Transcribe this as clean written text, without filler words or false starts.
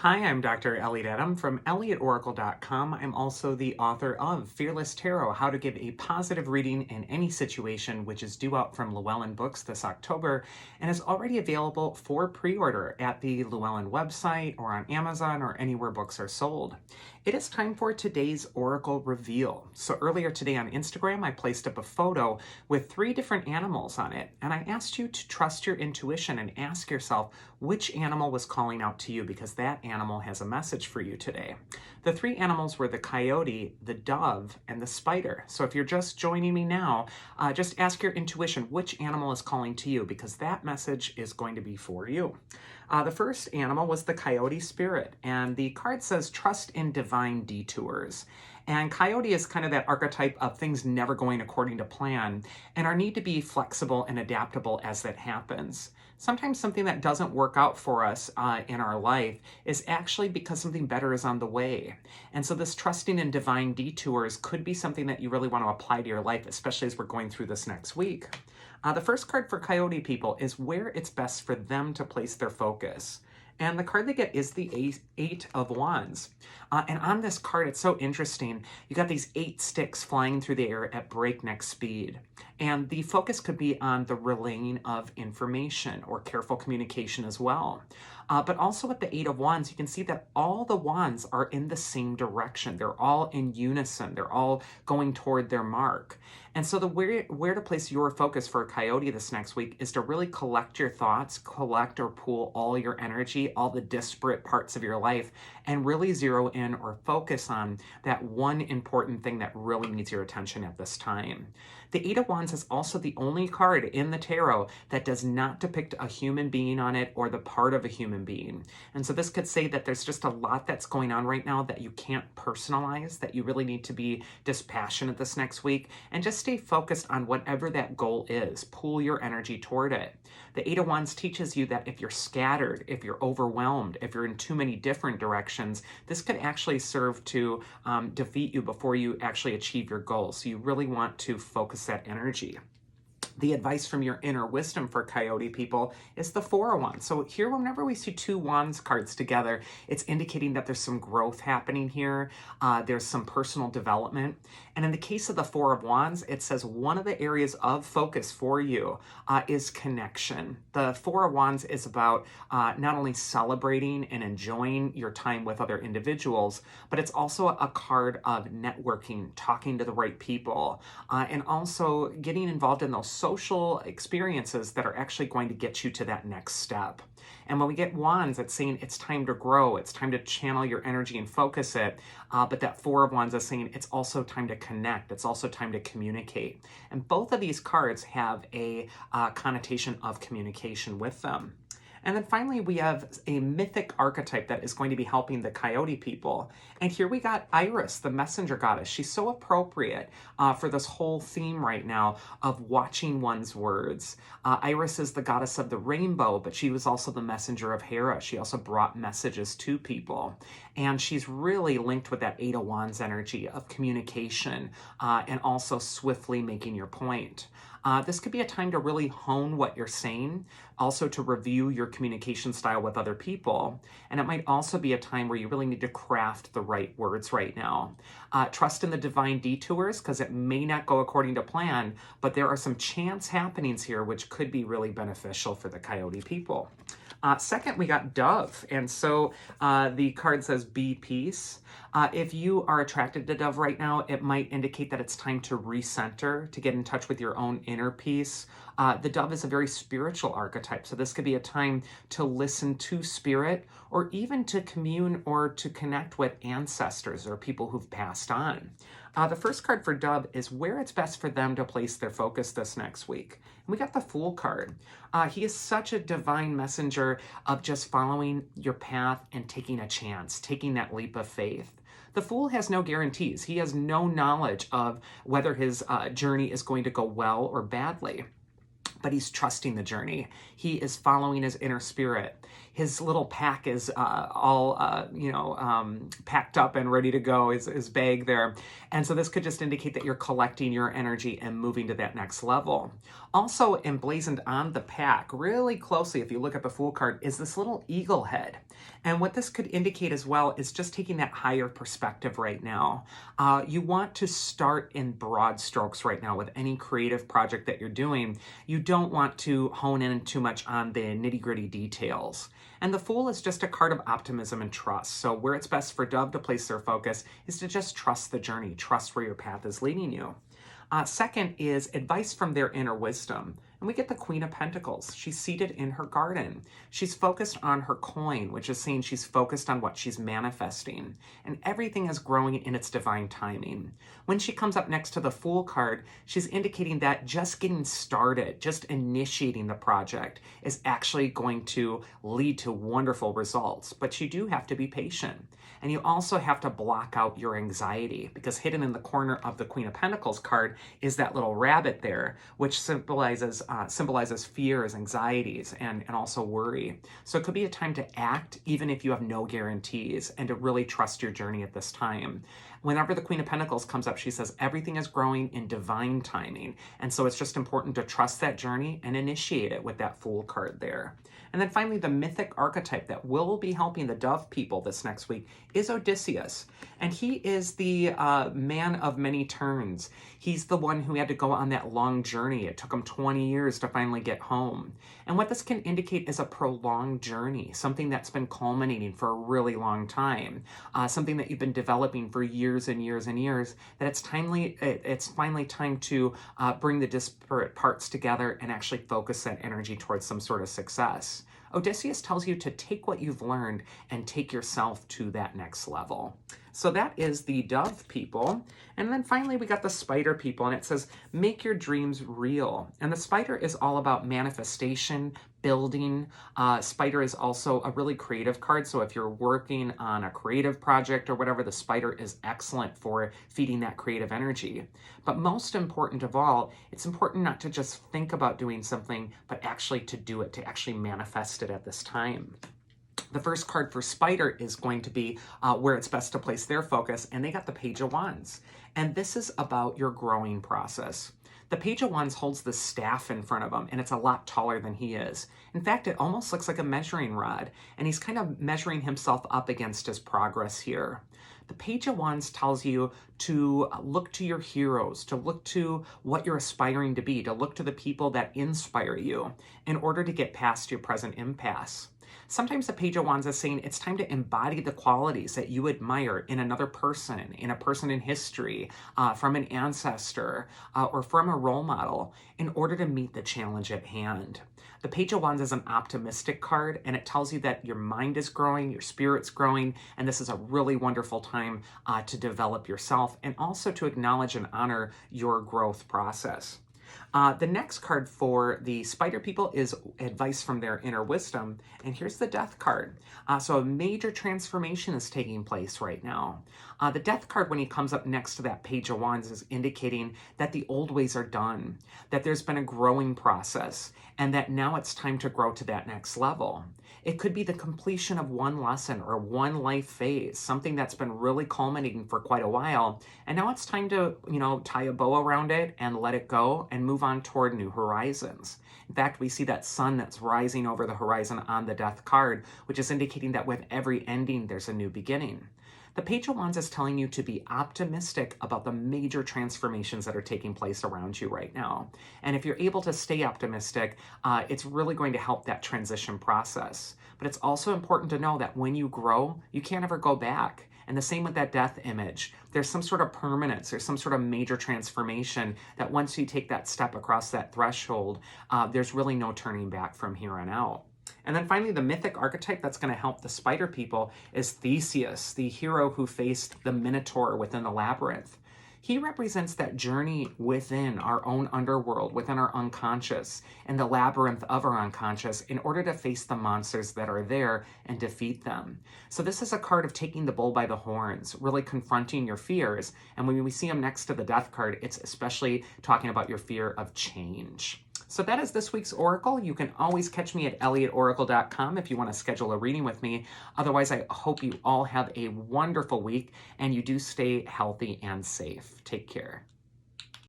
Hi, I'm Dr. Elliot from ElliotOracle.com. I'm also the author of Fearless Tarot, How to Give a Positive Reading in Any Situation, which is due out from Llewellyn Books this October and is already available for pre-order at the Llewellyn website or on Amazon or anywhere books are sold. It is time for today's Oracle reveal. So earlier today on Instagram, I placed up a photo with 3 different animals on it, and I asked you to trust your intuition and ask yourself which animal was calling out to you, because that animal has a message for you today. The 3 animals were the coyote, the dove, and the spider. So if you're just joining me now, just ask your intuition which animal is calling to you, because that message is going to be for you. The first animal was the Coyote Spirit, and the card says trust in divine detours. And coyote is kind of that archetype of things never going according to plan, and our need to be flexible and adaptable as that happens. Sometimes something that doesn't work out for us in our life is actually because something better is on the way. And so this trusting in divine detours could be something that you really want to apply to your life, especially as we're going through this next week. The first card for coyote people is where it's best for them to place their focus. And the card they get is the Eight of Wands. And on this card, it's so interesting. You got these 8 sticks flying through the air at breakneck speed. And the focus could be on the relaying of information or careful communication as well. But also with the 8 of Wands, you can see that all the wands are in the same direction. They're all in unison. They're all going toward their mark. And so the where to place your focus for a coyote this next week is to really collect your thoughts, collect or pool all your energy, all the disparate parts of your life, and really zero in or focus on that one important thing that really needs your attention at this time. The 8 of Wands is also the only card in the tarot that does not depict a human being on it or the part of a human being. And so this could say that there's just a lot that's going on right now that you can't personalize, that you really need to be dispassionate this next week, and just stay focused on whatever that goal is. Pool your energy toward it. The 8 of Wands teaches you that if you're scattered, if you're overwhelmed, if you're in too many different directions, this could actually serve to defeat you before you actually achieve your goals. So you really want to focus that energy. The advice from your inner wisdom for coyote people is the 4 of Wands. So here, whenever we see 2 Wands cards together, it's indicating that there's some growth happening here. There's some personal development. And in the case of the 4 of Wands, it says one of the areas of focus for you is connection. The 4 of Wands is about not only celebrating and enjoying your time with other individuals, but it's also a card of networking, talking to the right people, and also getting involved in those social experiences that are actually going to get you to that next step. And when we get Wands, it's saying it's time to grow, it's time to channel your energy and focus it. But that 4 of Wands is saying it's also time to connect, it's also time to communicate. And both of these cards have a connotation of communication with them. And then finally, we have a mythic archetype that is going to be helping the coyote people. And here we got Iris, the messenger goddess. She's so appropriate for this whole theme right now of watching one's words. Iris is the goddess of the rainbow, but she was also the messenger of Hera. She also brought messages to people. And she's really linked with that 8 of Wands energy of communication and also swiftly making your point. This could be a time to really hone what you're saying, also to review your communication style with other people. And it might also be a time where you really need to craft the right words right now. Trust in the divine detours, because it may not go according to plan, but there are some chance happenings here which could be really beneficial for the coyote people. Second, we got Dove. And so the card says, be peace. If you are attracted to Dove right now, it might indicate that it's time to recenter, to get in touch with your own inner peace. The Dove is a very spiritual archetype, so this could be a time to listen to spirit, or even to commune or to connect with ancestors or people who've passed on. The first card for Dove is where it's best for them to place their focus this next week. And we got the Fool card. He is such a divine messenger of just following your path and taking a chance, taking that leap of faith. The Fool has no guarantees. He has no knowledge of whether his journey is going to go well or badly. But he's trusting the journey. He is following his inner spirit. his little pack is all, packed up and ready to go, his bag there. And so this could just indicate that you're collecting your energy and moving to that next level. Also emblazoned on the pack, really closely, if you look at the Fool card, is this little eagle head. And what this could indicate as well is just taking that higher perspective right now. You want to start in broad strokes right now with any creative project that you're doing. You don't want to hone in too much on the nitty-gritty details. And the Fool is just a card of optimism and trust. So where it's best for Dove to place their focus is to just trust the journey, trust where your path is leading you. Second is advice from their inner wisdom. And we get the Queen of Pentacles. She's seated in her garden. She's focused on her coin, which is saying she's focused on what she's manifesting. And everything is growing in its divine timing. When she comes up next to the Fool card, she's indicating that just getting started, just initiating the project is actually going to lead to wonderful results. But you do have to be patient. And you also have to block out your anxiety, because hidden in the corner of the Queen of Pentacles card is that little rabbit there, which symbolizes fears, anxieties, and also worry. So it could be a time to act even if you have no guarantees, and to really trust your journey at this time. Whenever the Queen of Pentacles comes up, she says everything is growing in divine timing. And so it's just important to trust that journey and initiate it with that Fool card there. And then finally, the mythic archetype that will be helping the Dove people this next week is Odysseus. And he is the man of many turns. He's the one who had to go on that long journey. It took him 20 years to finally get home. And what this can indicate is a prolonged journey, something that's been culminating for a really long time, something that you've been developing for years and years and years, that it's finally time to bring the disparate parts together and actually focus that energy towards some sort of success. Odysseus tells you to take what you've learned and take yourself to that next level. So that is the Dove people. And then finally, we got the Spider people, and it says, make your dreams real. And the Spider is all about manifestation, building. Spider is also a really creative card. So if you're working on a creative project or whatever, the Spider is excellent for feeding that creative energy. But most important of all, it's important not to just think about doing something, but actually to do it, to actually manifest it at this time. The first card for Spider is going to be where it's best to place their focus, and they got the Page of Wands. And this is about your growing process. The Page of Wands holds the staff in front of him, and it's a lot taller than he is. In fact, it almost looks like a measuring rod, and he's kind of measuring himself up against his progress here. The Page of Wands tells you to look to your heroes, to look to what you're aspiring to be, to look to the people that inspire you in order to get past your present impasse. Sometimes the Page of Wands is saying it's time to embody the qualities that you admire in another person, in a person in history, from an ancestor, or from a role model in order to meet the challenge at hand. The Page of Wands is an optimistic card, and it tells you that your mind is growing, your spirit's growing, and this is a really wonderful time to develop yourself and also to acknowledge and honor your growth process. The next card for the Spider people is advice from their inner wisdom. And here's the Death card. So a major transformation is taking place right now. The Death card, when he comes up next to that Page of Wands, is indicating that the old ways are done, that there's been a growing process, and that now it's time to grow to that next level. It could be the completion of one lesson or one life phase, something that's been really culminating for quite a while. And now it's time to, tie a bow around it and let it go and move on toward new horizons. In fact, we see that sun that's rising over the horizon on the Death card, which is indicating that with every ending, there's a new beginning. The Page of Wands is telling you to be optimistic about the major transformations that are taking place around you right now. And if you're able to stay optimistic, it's really going to help that transition process. But it's also important to know that when you grow, you can't ever go back. And the same with that Death image. There's some sort of permanence, there's some sort of major transformation that once you take that step across that threshold, there's really no turning back from here on out. And then finally, the mythic archetype that's going to help the Spider people is Theseus, the hero who faced the Minotaur within the labyrinth. He represents that journey within our own underworld, within our unconscious, and the labyrinth of our unconscious in order to face the monsters that are there and defeat them. So this is a card of taking the bull by the horns, really confronting your fears. And when we see him next to the Death card, it's especially talking about your fear of change. So that is this week's Oracle. You can always catch me at elliotoracle.com if you want to schedule a reading with me. Otherwise, I hope you all have a wonderful week and you do stay healthy and safe. Take care.